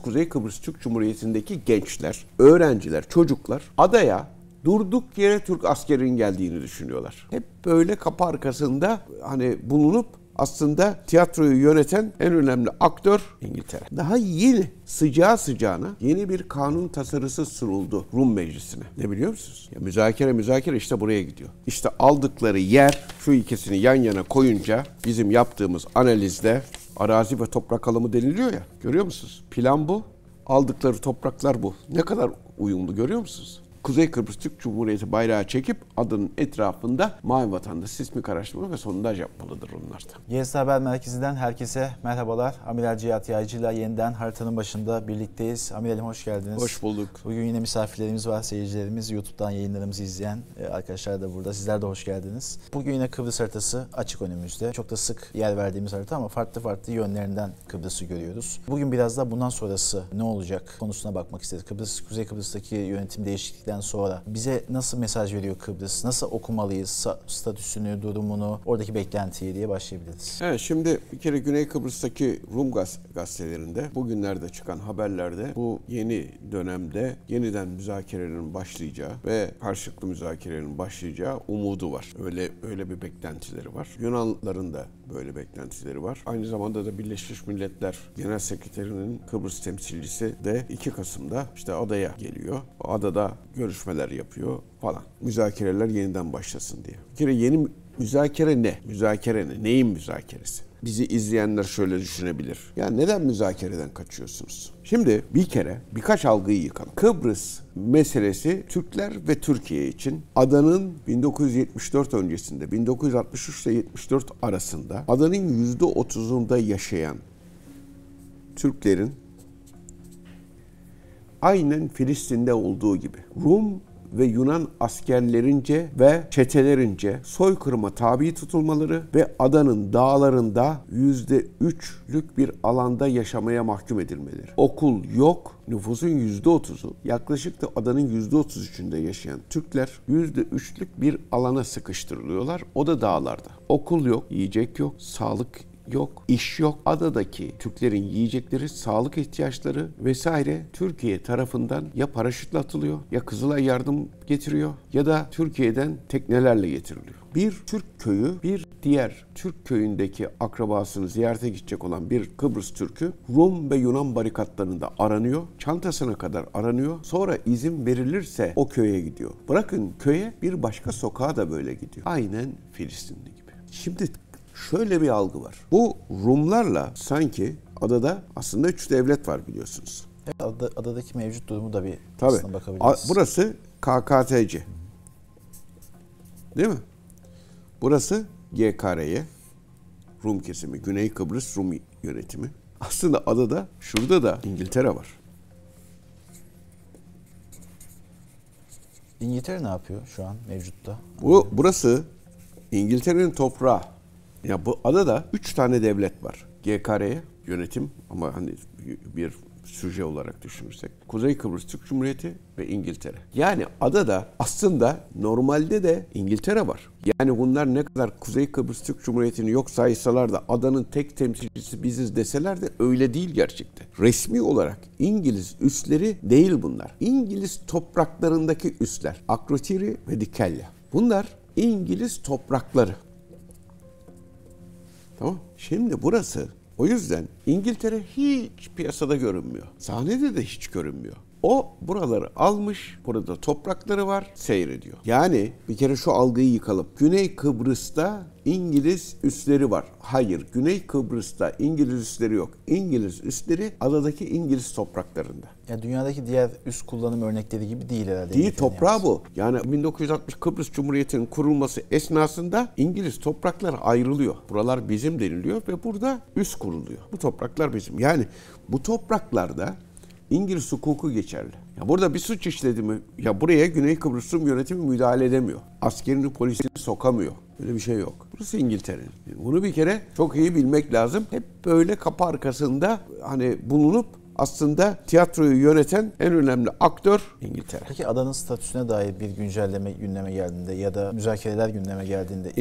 Kuzey Kıbrıs Türk Cumhuriyeti'ndeki gençler, öğrenciler, çocuklar adaya durduk yere Türk askerinin geldiğini düşünüyorlar. Hep böyle kapı arkasında hani bulunup aslında tiyatroyu yöneten en önemli aktör İngiltere. Daha yeni, sıcağı sıcağına yeni bir kanun tasarısı sunuldu Rum Meclisi'ne. Ne biliyor musunuz? Ya müzakere işte buraya gidiyor. İşte aldıkları yer, şu ikisini yan yana koyunca bizim yaptığımız analizde arazi ve toprak alımı deniliyor ya. Görüyor musunuz? Plan bu. Aldıkları topraklar bu. Ne kadar uyumlu görüyor musunuz? Kuzey Kıbrıs Türk Cumhuriyeti bayrağı çekip adının etrafında Mavi Vatan'da sismik araştırma ve sondaj yapmalıdır onlar da. YS Haber Merkezi'nden herkese merhabalar. Amiral Cihat Yaycı'yla yeniden haritanın başında birlikteyiz. Amiralim hoş geldiniz. Hoş bulduk. Bugün yine misafirlerimiz var, seyircilerimiz, YouTube'dan yayınlarımızı izleyen arkadaşlar da burada. Sizler de hoş geldiniz. Bugün yine Kıbrıs haritası açık önümüzde. Çok da sık yer verdiğimiz harita ama farklı yönlerinden Kıbrıs'ı görüyoruz. Bugün biraz da bundan sonrası ne olacak konusuna bakmak istedik. Kuzey Kıbrıs'taki yönetim değişiklikten sonra bize nasıl mesaj veriyor Kıbrıs? Nasıl okumalıyız statüsünü, durumunu, oradaki beklentiyi diye başlayabiliriz. Evet, şimdi bir kere Güney Kıbrıs'taki Rum gazetelerinde bugünlerde çıkan haberlerde bu yeni dönemde yeniden müzakerelerin başlayacağı ve karşılıklı müzakerelerin başlayacağı umudu var. Öyle bir beklentileri var. Yunanlıların da böyle beklentileri var. Aynı zamanda da Birleşmiş Milletler Genel Sekreterinin Kıbrıs temsilcisi de 2 Kasım'da işte adaya geliyor. O adada görüşmeler yapıyor falan. Müzakereler yeniden başlasın diye. Bir kere yeni müzakere ne? Müzakere ne? Neyin müzakeresi? Bizi izleyenler şöyle düşünebilir. Ya neden müzakereden kaçıyorsunuz? Şimdi bir kere birkaç algıyı yıkalım. Kıbrıs meselesi Türkler ve Türkiye için adanın 1974 öncesinde 1963 ile 74 arasında adanın %30'unda yaşayan Türklerin aynen Filistin'de olduğu gibi Rum ve Yunan askerlerince ve çetelerince soykırıma tabi tutulmaları ve adanın dağlarında %3'lük bir alanda yaşamaya mahkum edilmeleri. Okul yok, nüfusun %30'u, yaklaşık da adanın %33'ünde yaşayan Türkler %3'lük bir alana sıkıştırılıyorlar. O da dağlarda. Okul yok, yiyecek yok, sağlık yok, iş yok. Adadaki Türklerin yiyecekleri, sağlık ihtiyaçları vesaire Türkiye tarafından ya paraşütle atılıyor, ya Kızılay yardım getiriyor ya da Türkiye'den teknelerle getiriliyor. Bir Türk köyü, bir diğer Türk köyündeki akrabasını ziyarete gidecek olan bir Kıbrıs Türk'ü Rum ve Yunan barikatlarında aranıyor, çantasına kadar aranıyor, sonra izin verilirse o köye gidiyor. Bırakın köye, bir başka sokağa da böyle gidiyor. Aynen Filistinli gibi. Şimdi şöyle bir algı var. Bu Rumlarla sanki adada aslında 3 devlet var biliyorsunuz. Evet, adadaki mevcut durumu da bir aslında bakabiliriz. Burası KKTC. Değil mi? Burası GKRY, Rum kesimi, Güney Kıbrıs Rum yönetimi. Aslında adada, şurada da İngiltere var. İngiltere ne yapıyor şu an mevcutta? Burası İngiltere'nin toprağı. Ya bu adada 3 tane devlet var. GKRY yönetim ama hani bir süje olarak düşünürsek. Kuzey Kıbrıs Türk Cumhuriyeti ve İngiltere. Yani adada aslında normalde de İngiltere var. Yani bunlar ne kadar Kuzey Kıbrıs Türk Cumhuriyeti'ni yok saysalar da adanın tek temsilcisi biziz deseler de öyle değil gerçekten. Resmi olarak İngiliz üsleri değil bunlar. İngiliz topraklarındaki üsler. Akrotiri ve Dikella. Bunlar İngiliz toprakları. Tamam. Şimdi burası o yüzden İngiltere hiç piyasada görünmüyor. Sahnede de hiç görünmüyor. O buraları almış, burada toprakları var, seyrediyor. Yani bir kere şu algıyı yıkalım. Güney Kıbrıs'ta İngiliz üsleri var. Hayır, Güney Kıbrıs'ta İngiliz üsleri yok. İngiliz üsleri adadaki İngiliz topraklarında. Ya dünyadaki diğer üs kullanım örnekleri gibi değil herhalde. Değil, toprağı bu. Yani 1960 Kıbrıs Cumhuriyeti'nin kurulması esnasında İngiliz topraklar ayrılıyor. Buralar bizim deniliyor ve burada üs kuruluyor. Bu topraklar bizim. Yani bu topraklarda İngiliz hukuku geçerli. Ya burada bir suç işledi mi? Ya buraya Güney Kıbrıs Rum yönetimi müdahale edemiyor. Askerini, polisini sokamıyor. Böyle bir şey yok. Burası İngiltere'nin. Bunu bir kere çok iyi bilmek lazım. Hep böyle kapı arkasında hani bulunup aslında tiyatroyu yöneten en önemli aktör İngiltere. Peki adanın statüsüne dair bir güncelleme gündeme geldiğinde ya da müzakereler gündeme geldiğinde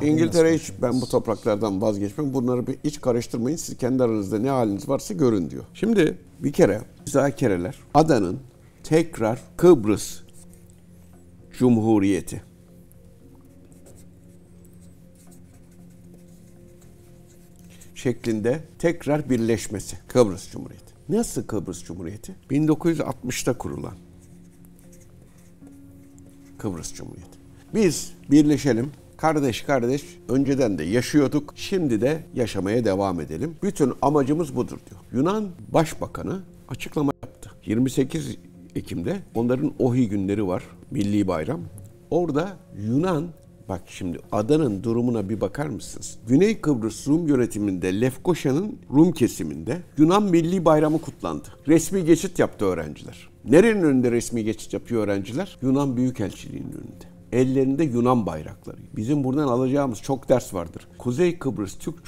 İngiltere hiç ben bu topraklardan vazgeçmem. Bunları hiç karıştırmayın. Siz kendi aranızda ne haliniz varsa görün diyor. Şimdi bir kere müzakereler adanın tekrar Kıbrıs Cumhuriyeti şeklinde tekrar birleşmesi. Kıbrıs Cumhuriyeti. Nasıl Kıbrıs Cumhuriyeti? 1960'ta kurulan Kıbrıs Cumhuriyeti. Biz birleşelim, kardeş kardeş önceden de yaşıyorduk, şimdi de yaşamaya devam edelim. Bütün amacımız budur diyor. Yunan Başbakanı açıklama yaptı. 28 Ekim'de onların Ohi günleri var, milli bayram. Orada Yunan, bak şimdi adanın durumuna bir bakar mısınız? Güney Kıbrıs Rum yönetiminde Lefkoşa'nın Rum kesiminde Yunan Milli Bayramı kutlandı. Resmi geçit yaptı öğrenciler. Nerenin önünde resmi geçit yapıyor öğrenciler? Yunan Büyükelçiliği'nin önünde. Ellerinde Yunan bayrakları. Bizim buradan alacağımız çok ders vardır. Kuzey Kıbrıs Türk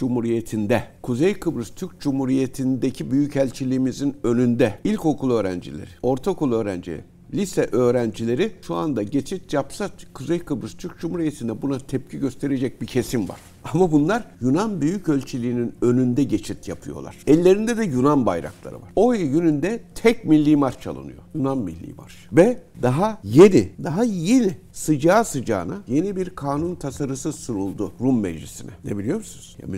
Cumhuriyeti'ndeki Büyükelçiliğimizin önünde ilkokul öğrencileri, ortaokul öğrencileri, lise öğrencileri şu anda geçit yapsa Kuzey Kıbrıs Türk Cumhuriyeti'nde buna tepki gösterecek bir kesim var. Ama bunlar Yunan Büyükelçiliği'nin önünde geçit yapıyorlar. Ellerinde de Yunan bayrakları var. O gününde tek milli marş çalınıyor. Yunan Milli Marşı. Ve daha yeni sıcağı sıcağına yeni bir kanun tasarısı sunuldu Rum Meclisi'ne. Ne biliyor musunuz? Ya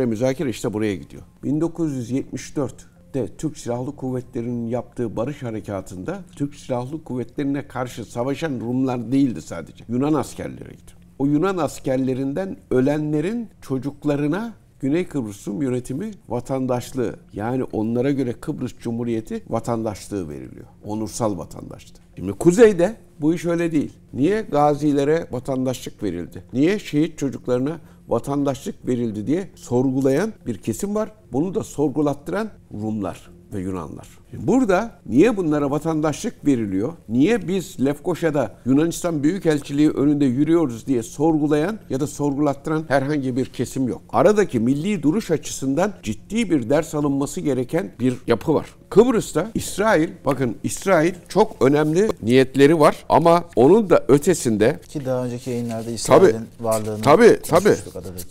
müzakere işte buraya gidiyor. 1974'te Türk Silahlı Kuvvetleri'nin yaptığı barış harekatında Türk Silahlı Kuvvetleri'ne karşı savaşan Rumlar değildi sadece. Yunan askerleriydi. O Yunan askerlerinden ölenlerin çocuklarına Güney Kıbrıs Rum yönetimi vatandaşlığı, yani onlara göre Kıbrıs Cumhuriyeti vatandaşlığı veriliyor. Onursal vatandaşlık. Şimdi kuzeyde bu iş öyle değil. Niye gazilere vatandaşlık verildi? Niye şehit çocuklarına vatandaşlık verildi diye sorgulayan bir kesim var. Bunu da sorgulattıran Rumlar ve Yunanlar. Burada niye bunlara vatandaşlık veriliyor? Niye biz Lefkoşa'da Yunanistan Büyükelçiliği önünde yürüyoruz diye sorgulayan ya da sorgulattıran herhangi bir kesim yok. Aradaki milli duruş açısından ciddi bir ders alınması gereken bir yapı var. Kıbrıs'ta İsrail çok önemli niyetleri var ama onun da ötesinde ki daha önceki yayınlarda İsrail'in varlığını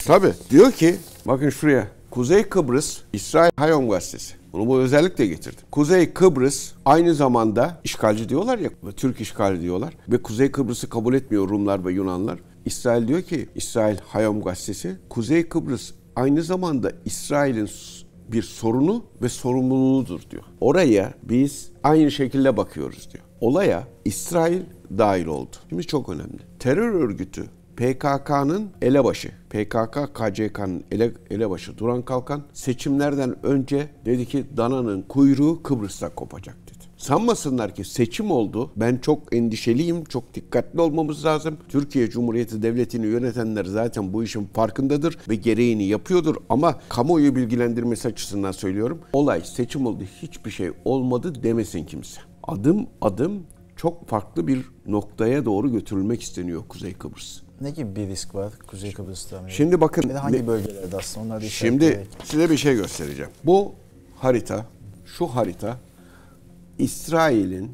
tabii diyor ki bakın şuraya, Kuzey Kıbrıs İsrail Hayom Gazetesi. Bunu bu özellikle getirdim. Kuzey Kıbrıs aynı zamanda işgalci diyorlar ya, Türk işgali diyorlar ve Kuzey Kıbrıs'ı kabul etmiyor Rumlar ve Yunanlar. İsrail diyor ki, İsrail Hayom Gazetesi, Kuzey Kıbrıs aynı zamanda İsrail'in bir sorunu ve sorumluluğudur diyor. Oraya biz aynı şekilde bakıyoruz diyor. Olaya İsrail dahil oldu. Şimdi çok önemli. Terör örgütü PKK'nın elebaşı, PKK-KCK'nın elebaşı Duran Kalkan seçimlerden önce dedi ki dananın kuyruğu Kıbrıs'ta kopacak dedi. Sanmasınlar ki seçim oldu. Ben çok endişeliyim, çok dikkatli olmamız lazım. Türkiye Cumhuriyeti Devleti'ni yönetenler zaten bu işin farkındadır ve gereğini yapıyordur. Ama kamuoyu bilgilendirmesi açısından söylüyorum. Olay seçim oldu, hiçbir şey olmadı demesin kimse. Adım adım çok farklı bir noktaya doğru götürülmek isteniyor Kuzey Kıbrıs. Ne gibi bir risk var Kuzey Kıbrıs'ta? Şimdi bakın. Hangi bölgelerde aslında? Onları şimdi size bir şey göstereceğim. Şu harita İsrail'in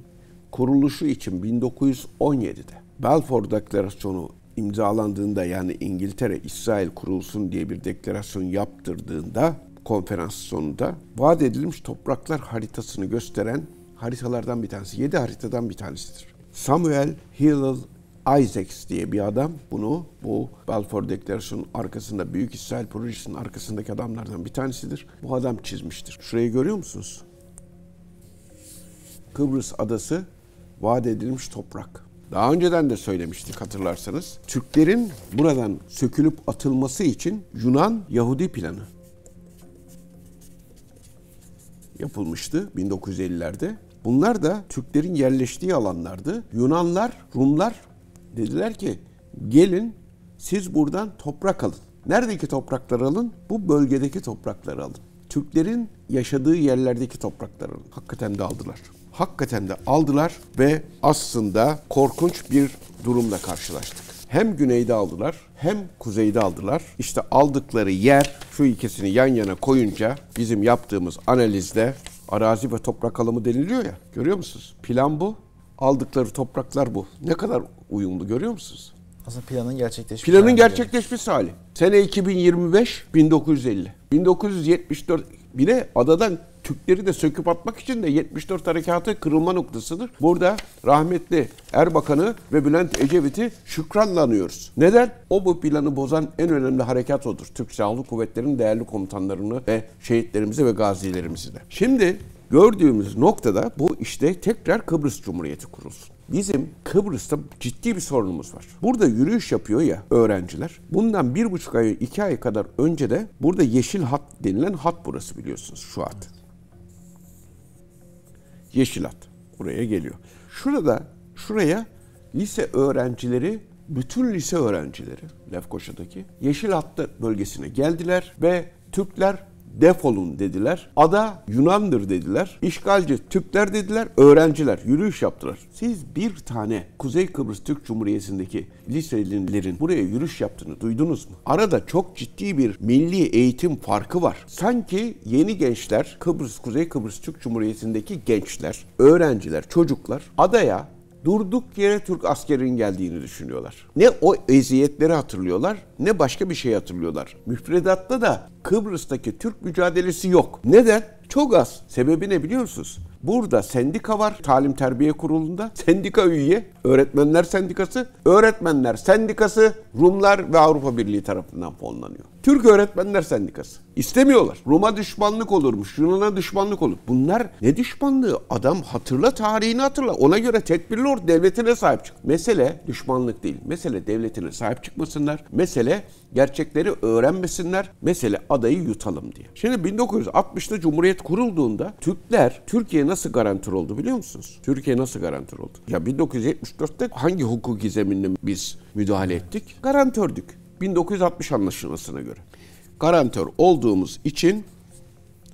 kuruluşu için 1917'de Balfour Deklarasyonu imzalandığında, yani İngiltere İsrail kurulsun diye bir deklarasyon yaptırdığında konferans sonunda vaat edilmiş topraklar haritasını gösteren haritalardan bir tanesi. 7 haritadan bir tanesidir. Samuel Hillel Isaacs diye bir adam bu Balfour Deklarasyonun arkasında, Büyük İsrail Projesi'nin arkasındaki adamlardan bir tanesidir. Bu adam çizmiştir. Şurayı görüyor musunuz? Kıbrıs adası vaat edilmiş toprak. Daha önceden de söylemiştik hatırlarsanız. Türklerin buradan sökülüp atılması için Yunan-Yahudi planı yapılmıştı 1950'lerde. Bunlar da Türklerin yerleştiği alanlardı. Yunanlar, Rumlar dediler ki gelin siz buradan toprak alın. Neredeki toprakları alın? Bu bölgedeki toprakları alın. Türklerin yaşadığı yerlerdeki toprakları alın. Hakikaten de aldılar ve aslında korkunç bir durumla karşılaştık. Hem güneyde aldılar hem kuzeyde aldılar. İşte aldıkları yer, şu ikisini yan yana koyunca bizim yaptığımız analizde Arazi ve toprak alımı deniliyor ya. Görüyor musunuz? Plan bu. Aldıkları topraklar bu. Ne kadar uyumlu görüyor musunuz? Aslında planın gerçekleşmiş Planın hali. gerçekleşmiş hali. Sene 2025, 1950. 1974 bile adadan Türkleri de söküp atmak için de 74 harekatı kırılma noktasıdır. Burada rahmetli Erbakan'ı ve Bülent Ecevit'i şükranla anıyoruz. Neden? O bu planı bozan en önemli harekat odur. Türk Silahlı Kuvvetleri'nin değerli komutanlarını ve şehitlerimizi ve gazilerimizi de. Şimdi gördüğümüz noktada bu işte tekrar Kıbrıs Cumhuriyeti kurulsun. Bizim Kıbrıs'ta ciddi bir sorunumuz var. Burada yürüyüş yapıyor ya öğrenciler. Bundan 1,5 ay, 2 ay kadar önce de burada yeşil hat denilen hat burası biliyorsunuz şu hat. Yeşil hat buraya geliyor. Şuraya lise öğrencileri, bütün lise öğrencileri Lefkoşa'daki yeşil hatta bölgesine geldiler ve Türkler defolun dediler. Ada Yunan'dır dediler. İşgalci Türkler dediler. Öğrenciler yürüyüş yaptılar. Siz bir tane Kuzey Kıbrıs Türk Cumhuriyeti'ndeki liselilerin buraya yürüyüş yaptığını duydunuz mu? Arada çok ciddi bir milli eğitim farkı var. Sanki yeni gençler, Kuzey Kıbrıs Türk Cumhuriyeti'ndeki gençler, öğrenciler, çocuklar adaya durduk yere Türk askerinin geldiğini düşünüyorlar. Ne o eziyetleri hatırlıyorlar ne başka bir şey hatırlıyorlar. Müfredatta da Kıbrıs'taki Türk mücadelesi yok. Neden? Çok az. Sebebi ne biliyor musunuz? Burada sendika var. Talim Terbiye Kurulu'nda. Sendika üye. Öğretmenler Sendikası. Öğretmenler Sendikası Rumlar ve Avrupa Birliği tarafından fonlanıyor. Türk Öğretmenler Sendikası. İstemiyorlar. Rum'a düşmanlık olurmuş. Yunan'a düşmanlık olur. Bunlar ne düşmanlığı? Adam hatırla, tarihini hatırla. Ona göre tedbirli ol, devletine sahip çık. Mesele düşmanlık değil. Mesele devletine sahip çıkmasınlar. Mesele gerçekleri öğrenmesinler. Mesele adayı yutalım diye. Şimdi 1960'ta Cumhuriyet kurulduğunda Türkler, Türkiye nasıl garantör oldu biliyor musunuz? Türkiye nasıl garantör oldu? Ya 1974'te hangi hukuki zeminle biz müdahale ettik? Garantördük. 1960 anlaşılmasına göre. Garantör olduğumuz için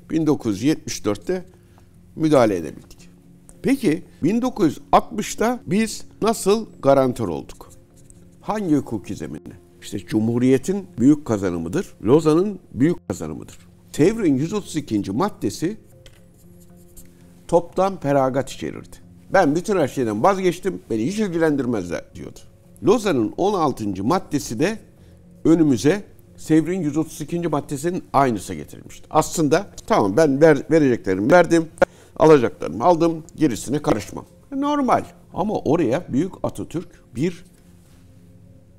1974'te müdahale edebildik. Peki 1960'ta biz nasıl garantör olduk? Hangi hukuki zeminle? İşte Cumhuriyet'in büyük kazanımıdır. Lozan'ın büyük kazanımıdır. Tevrin 132. maddesi toptan feragat içerirdi. Ben bütün her şeyden vazgeçtim, beni hiç ilgilendirmezler diyordu. Lozan'ın 16. maddesi de önümüze Sevr'in 132. maddesinin aynısı getirilmişti. Aslında tamam ben vereceklerimi verdim, alacaklarımı aldım, gerisine karışmam. Normal. Ama oraya Büyük Atatürk bir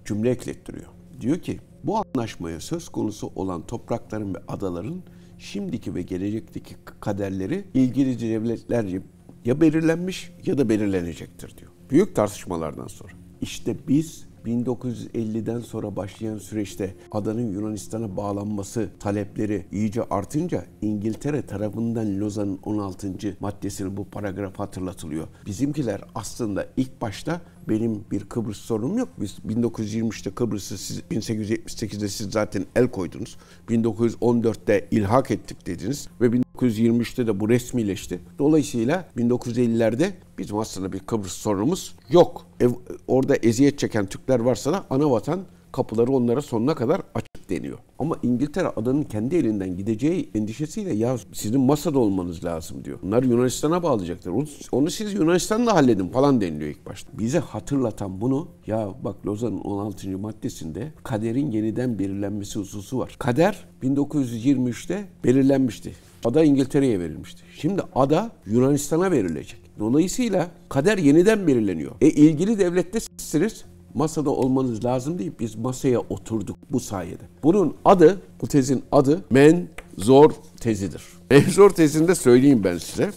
cümle eklettiriyor. Diyor ki bu anlaşmaya söz konusu olan toprakların ve adaların şimdiki ve gelecekteki kaderleri ilgili devletlerce ya belirlenmiş ya da belirlenecektir diyor. Büyük tartışmalardan sonra. İşte biz 1950'den sonra başlayan süreçte adanın Yunanistan'a bağlanması talepleri iyice artınca İngiltere tarafından Lozan'ın 16. maddesinin bu paragrafı hatırlatılıyor. Bizimkiler aslında ilk başta benim bir Kıbrıs sorunum yok. Biz 1923'te Kıbrıs'ı 1878'de siz zaten el koydunuz. 1914'te ilhak ettik dediniz ve 1923'te de bu resmileşti. Dolayısıyla 1950'lerde bizim aslında bir Kıbrıs sorunumuz yok. Orada eziyet çeken Türkler varsa da anavatan kapıları onlara sonuna kadar açık deniyor. Ama İngiltere adanın kendi elinden gideceği endişesiyle ya sizin masada olmanız lazım diyor. Bunlar Yunanistan'a bağlayacaklar. Onu siz Yunanistan'la halledin falan deniliyor ilk başta. Bize hatırlatan bunu ya bak Lozan'ın 16. maddesinde kaderin yeniden belirlenmesi hususu var. Kader 1923'te belirlenmişti. Ada İngiltere'ye verilmişti. Şimdi ada Yunanistan'a verilecek. Dolayısıyla kader yeniden belirleniyor. İlgili devlette sizsiniz. Masada olmanız lazım deyip biz masaya oturduk bu sayede. Bunun adı, bu tezin adı Menzor tezidir. Menzor tezini de söyleyeyim ben size.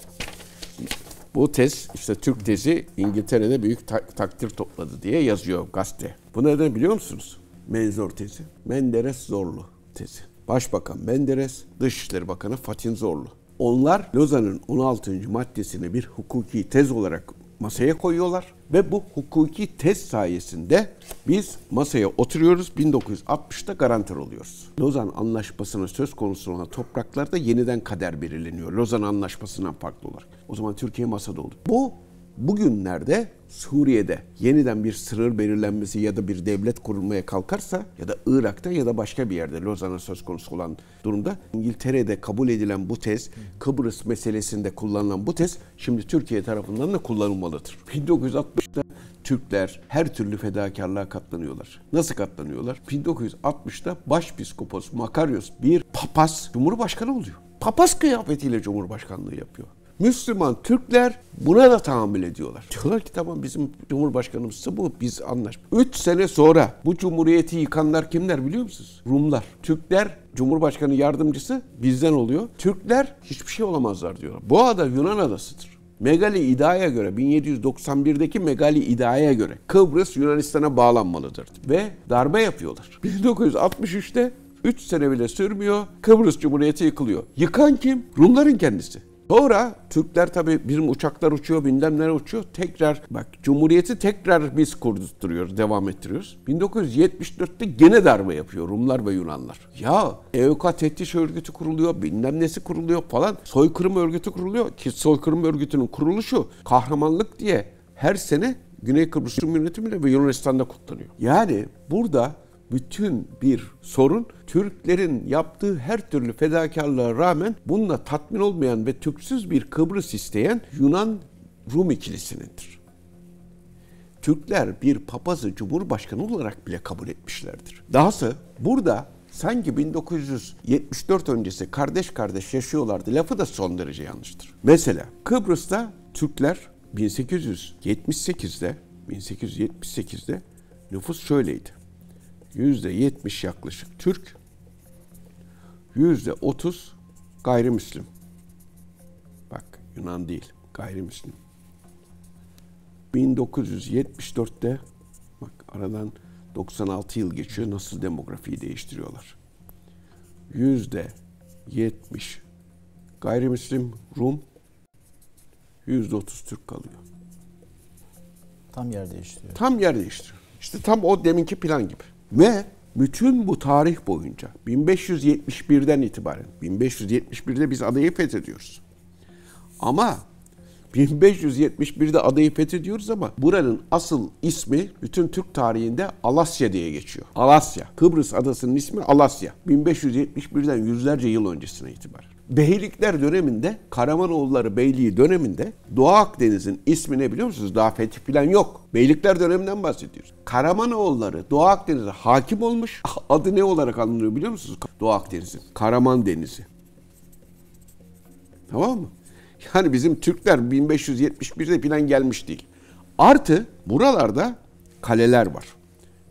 Bu tez işte Türk tezi İngiltere'de büyük takdir topladı diye yazıyor gazete. Bu neden biliyor musunuz? Menzor tezi. Menderes Zorlu tezi. Başbakan Menderes, Dışişleri Bakanı Fatih Zorlu. Onlar Lozan'ın 16. maddesini bir hukuki tez olarak masaya koyuyorlar ve bu hukuki tez sayesinde biz masaya oturuyoruz, 1960'ta garantör oluyoruz. Lozan Anlaşması'nın söz konusu olan topraklarda yeniden kader belirleniyor. Lozan Anlaşması'ndan farklı olarak. O zaman Türkiye masada oldu. Bu bugünlerde Suriye'de yeniden bir sınır belirlenmesi ya da bir devlet kurulmaya kalkarsa ya da Irak'ta ya da başka bir yerde Lozan'a söz konusu olan durumda İngiltere'de kabul edilen bu tez, Kıbrıs meselesinde kullanılan bu tez şimdi Türkiye tarafından da kullanılmalıdır. 1960'da Türkler her türlü fedakarlığa katlanıyorlar. Nasıl katlanıyorlar? 1960'da Başpiskopos Makarios bir papaz Cumhurbaşkanı oluyor. Papaz kıyafetiyle Cumhurbaşkanlığı yapıyor. Müslüman Türkler buna da tahammül ediyorlar. Diyorlar ki tamam bizim Cumhurbaşkanımızsa bu, biz anlaştık. 3 sene sonra bu cumhuriyeti yıkanlar kimler biliyor musunuz? Rumlar. Türkler Cumhurbaşkanı yardımcısı bizden oluyor. Türkler hiçbir şey olamazlar diyorlar. Bu ada Yunan adasıdır. Megali İda'ya göre 1791'deki Megali İda'ya göre Kıbrıs Yunanistan'a bağlanmalıdır. Ve darbe yapıyorlar. 1963'te 3 sene bile sürmüyor. Kıbrıs Cumhuriyeti yıkılıyor. Yıkan kim? Rumların kendisi. Sonra Türkler tabii bizim uçaklar uçuyor, bilmem neler uçuyor. Tekrar bak Cumhuriyeti tekrar biz kurdurtuyoruz, devam ettiriyoruz. 1974'te gene darbe yapıyor Rumlar ve Yunanlar. Ya EOK Teftiş Örgütü kuruluyor, bilmem nesi kuruluyor falan. Soykırım örgütü kuruluyor ki soykırım örgütünün kuruluşu kahramanlık diye her sene Güney Kıbrıs Rum yönetimiyle ve Yunanistan'da kutlanıyor. Yani burada bütün bir sorun Türklerin yaptığı her türlü fedakarlığa rağmen bununla tatmin olmayan ve Türksüz bir Kıbrıs isteyen Yunan-Rum ikilisinindir. Türkler bir papazı cumhurbaşkanı olarak bile kabul etmişlerdir. Dahası burada sanki 1974 öncesi kardeş kardeş yaşıyorlardı lafı da son derece yanlıştır. Mesela Kıbrıs'ta Türkler 1878'de nüfus şöyleydi. %70 yaklaşık Türk, %30 gayrimüslim. Bak Yunan değil, gayrimüslim. 1974'te bak aradan 96 yıl geçiyor, nasıl demografiyi değiştiriyorlar. %70 gayrimüslim Rum, %30 Türk kalıyor. Tam yer değiştiriyor. Tam yer değiştiriyor. İşte tam o deminki plan gibi. Ve bütün bu tarih boyunca 1571'den itibaren 1571'de biz adayı fethediyoruz. Ama 1571'de adayı fethediyoruz ama buranın asıl ismi bütün Türk tarihinde Alasya diye geçiyor. Alasya. Kıbrıs adasının ismi Alasya. 1571'den yüzlerce yıl öncesine itibaren. Beylikler döneminde, Karamanoğulları Beyliği döneminde Doğu Akdeniz'in ismi ne biliyor musunuz? Daha fetih falan yok. Beylikler döneminden bahsediyoruz. Karamanoğulları Doğu Akdeniz'e hakim olmuş. Adı ne olarak anılıyor biliyor musunuz? Doğu Akdeniz'in. Karaman Denizi. Tamam mı? Yani bizim Türkler 1571'de falan gelmiş değil. Artı buralarda kaleler var.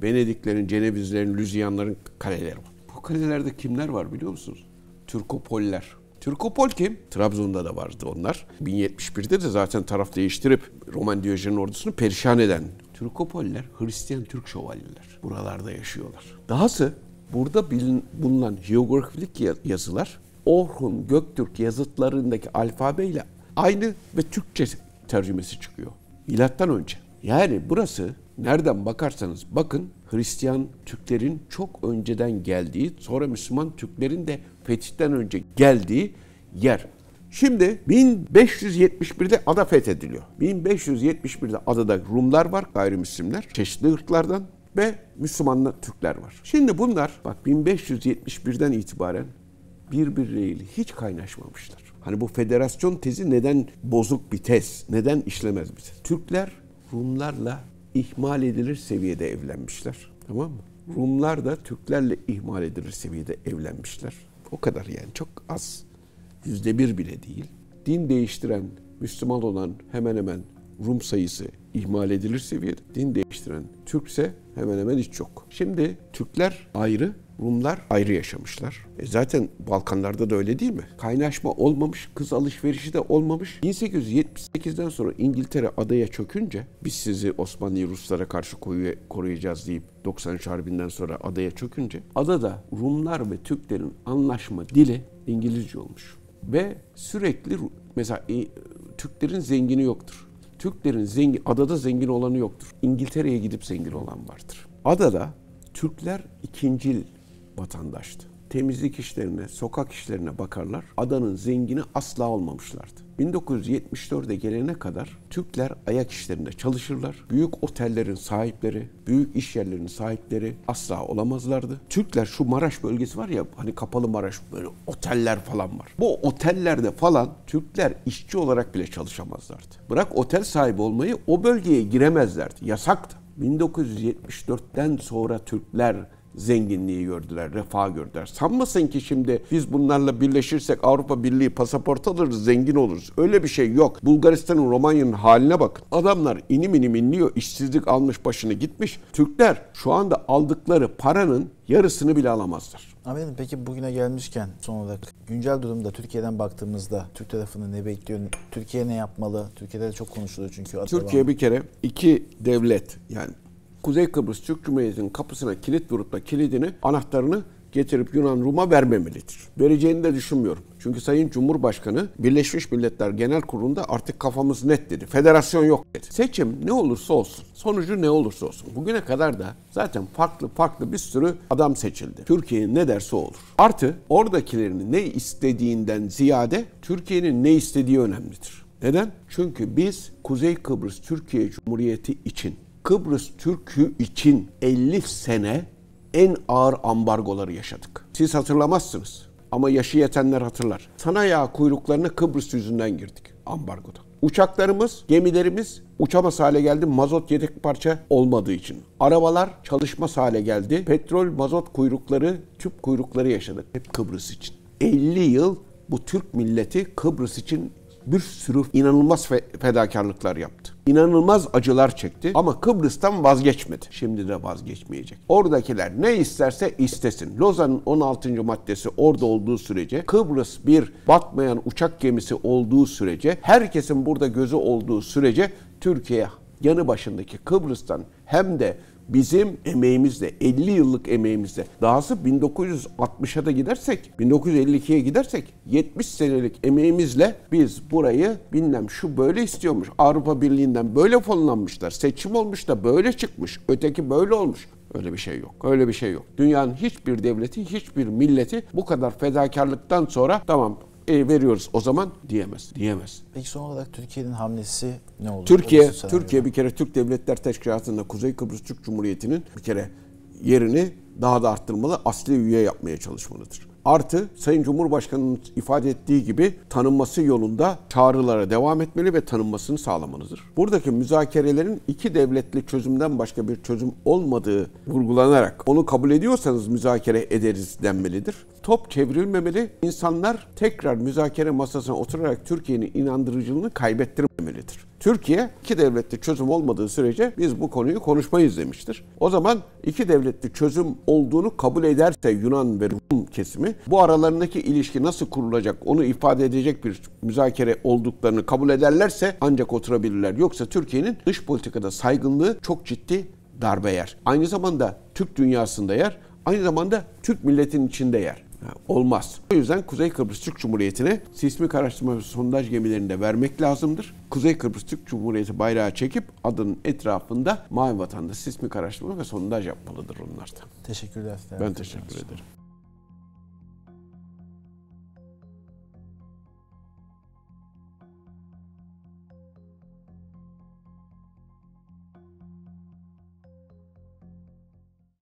Venediklerin, Cenevizlerin, Lüzyanların kaleleri var. Bu kalelerde kimler var biliyor musunuz? Türkopoller. Türkopol kim? Trabzon'da da vardı onlar. 1071'de de zaten taraf değiştirip Roman Diyojen'in ordusunu perişan eden Türkopoller, Hristiyan Türk şövalyeler. Buralarda yaşıyorlar. Dahası burada bulunan hieroglifik yazılar Orhun Göktürk yazıtlarındaki alfabeyle aynı ve Türkçe tercümesi çıkıyor. Milattan önce. Yani burası nereden bakarsanız bakın Hristiyan Türklerin çok önceden geldiği, sonra Müslüman Türklerin de fetihten önce geldiği yer. Şimdi 1571'de ada fethediliyor. 1571'de adada Rumlar var, gayrimüslimler, çeşitli ırklardan ve Müslüman Türkler var. Şimdi bunlar bak 1571'den itibaren birbirleriyle hiç kaynaşmamışlar. Hani bu federasyon tezi neden bozuk bir tez, neden işlemez bir tez? Türkler Rumlarla ihmal edilir seviyede evlenmişler. Tamam mı? Rumlar da Türklerle ihmal edilir seviyede evlenmişler. O kadar yani çok az. %1 bile değil. Din değiştiren, Müslüman olan hemen hemen Rum sayısı ihmal edilir seviyede. Din değiştiren Türkse hemen hemen hiç yok. Şimdi Türkler ayrı, Rumlar ayrı yaşamışlar. Zaten Balkanlarda da öyle değil mi? Kaynaşma olmamış, kız alışverişi de olmamış. 1878'den sonra İngiltere adaya çökünce biz sizi Osmanlı'yı Ruslara karşı koruyacağız deyip 93 Harbi'nden sonra adaya çökünce adada Rumlar ve Türklerin anlaşma dili İngilizce olmuş. Ve sürekli mesela Türklerin zengini yoktur. Türklerin adada zengin olanı yoktur. İngiltere'ye gidip zengin olan vardır. Adada Türkler ikincil vatandaştı. temizlik işlerine, sokak işlerine bakarlar. Adanın zengini asla olmamışlardı. 1974'e gelene kadar Türkler ayak işlerinde çalışırlar. Büyük otellerin sahipleri, büyük iş yerlerinin sahipleri asla olamazlardı. Türkler, şu Maraş bölgesi var ya, hani kapalı Maraş, böyle oteller falan var. Bu otellerde falan Türkler işçi olarak bile çalışamazlardı. Bırak otel sahibi olmayı, o bölgeye giremezlerdi. Yasaktı. 1974'ten sonra Türkler zenginliği gördüler, refah gördüler. Sanmasın ki şimdi biz bunlarla birleşirsek Avrupa Birliği pasaport alırız, zengin oluruz. Öyle bir şey yok. Bulgaristan'ın, Romanya'nın haline bakın. Adamlar inim inim inliyor, işsizlik almış başını gitmiş. Türkler şu anda aldıkları paranın yarısını bile alamazlar. Ahmet'im, peki bugüne gelmişken son olarak güncel durumda Türkiye'den baktığımızda Türk tarafını ne bekliyor? Türkiye ne yapmalı? Türkiye'de de çok konuşuluyor çünkü. Türkiye bir kere iki devlet, yani Kuzey Kıbrıs Türk Cumhuriyeti'nin kapısına kilit vurup da kilidini, anahtarını getirip Yunan Rum'a vermemelidir. Vereceğini de düşünmüyorum. Çünkü Sayın Cumhurbaşkanı Birleşmiş Milletler Genel Kurulu'nda artık kafamız net dedi. Federasyon yok dedi. Seçim ne olursa olsun, sonucu ne olursa olsun. Bugüne kadar da zaten farklı bir sürü adam seçildi. Türkiye ne derse olur. Artı oradakilerin ne istediğinden ziyade Türkiye'nin ne istediği önemlidir. Neden? Çünkü biz Kuzey Kıbrıs Türkiye Cumhuriyeti için, Kıbrıs Türk'ü için 50 sene en ağır ambargoları yaşadık. Siz hatırlamazsınız ama yaşı yetenler hatırlar. Sanayi kuyruklarına Kıbrıs yüzünden girdik ambargoda. Uçaklarımız, gemilerimiz uçamaz hale geldi mazot yedek parça olmadığı için. Arabalar çalışmaz hale geldi. Petrol, mazot kuyrukları, tüp kuyrukları yaşadık. Hep Kıbrıs için. 50 yıl bu Türk milleti Kıbrıs için bir sürü inanılmaz fedakarlıklar yaptı. İnanılmaz acılar çekti ama Kıbrıs'tan vazgeçmedi. Şimdi de vazgeçmeyecek. Oradakiler ne isterse istesin. Lozan'ın 16. maddesi orada olduğu sürece, Kıbrıs bir batmayan uçak gemisi olduğu sürece, herkesin burada gözü olduğu sürece Türkiye yanı başındaki Kıbrıs'tan hem de bizim emeğimizle, 50 yıllık emeğimizle, dahası 1960'a da gidersek, 1952'ye gidersek 70 senelik emeğimizle biz burayı bilmem şu böyle istiyormuş, Avrupa Birliği'nden böyle fonlanmışlar, seçim olmuş da böyle çıkmış, öteki böyle olmuş. Öyle bir şey yok. Öyle bir şey yok. Dünyanın hiçbir devleti, hiçbir milleti bu kadar fedakarlıktan sonra tamam veriyoruz o zaman diyemez. Diyemez. Peki son olarak Türkiye'nin hamlesi ne olur? Türkiye bir kere Türk Devletler Teşkilatı'nda Kuzey Kıbrıs Türk Cumhuriyeti'nin bir kere yerini daha da arttırmalı, asli üye yapmaya çalışmalıdır. Artı Sayın Cumhurbaşkanı'nın ifade ettiği gibi tanınması yolunda çağrılara devam etmeli ve tanınmasını sağlamalıdır. Buradaki müzakerelerin iki devletli çözümden başka bir çözüm olmadığı vurgulanarak onu kabul ediyorsanız müzakere ederiz denmelidir. Top çevrilmemeli, insanlar tekrar müzakere masasına oturarak Türkiye'nin inandırıcılığını kaybettirmemelidir. Türkiye iki devletli çözüm olmadığı sürece biz bu konuyu konuşmayız demiştir. O zaman iki devletli çözüm olduğunu kabul ederse Yunan ve Rum kesimi, bu aralarındaki ilişki nasıl kurulacak onu ifade edecek bir müzakere olduklarını kabul ederlerse ancak oturabilirler. Yoksa Türkiye'nin dış politikada saygınlığı çok ciddi darbe yer. Aynı zamanda Türk dünyasında yer, aynı zamanda Türk milletinin içinde yer. Olmaz. O yüzden Kuzey Kıbrıs Türk Cumhuriyeti'ne sismik araştırma ve sondaj gemilerini de vermek lazımdır. Kuzey Kıbrıs Türk Cumhuriyeti bayrağı çekip adının etrafında Mavi Vatan'da sismik araştırma ve sondaj yapmalıdır onlar da. Teşekkürler. Ben teşekkür ederim.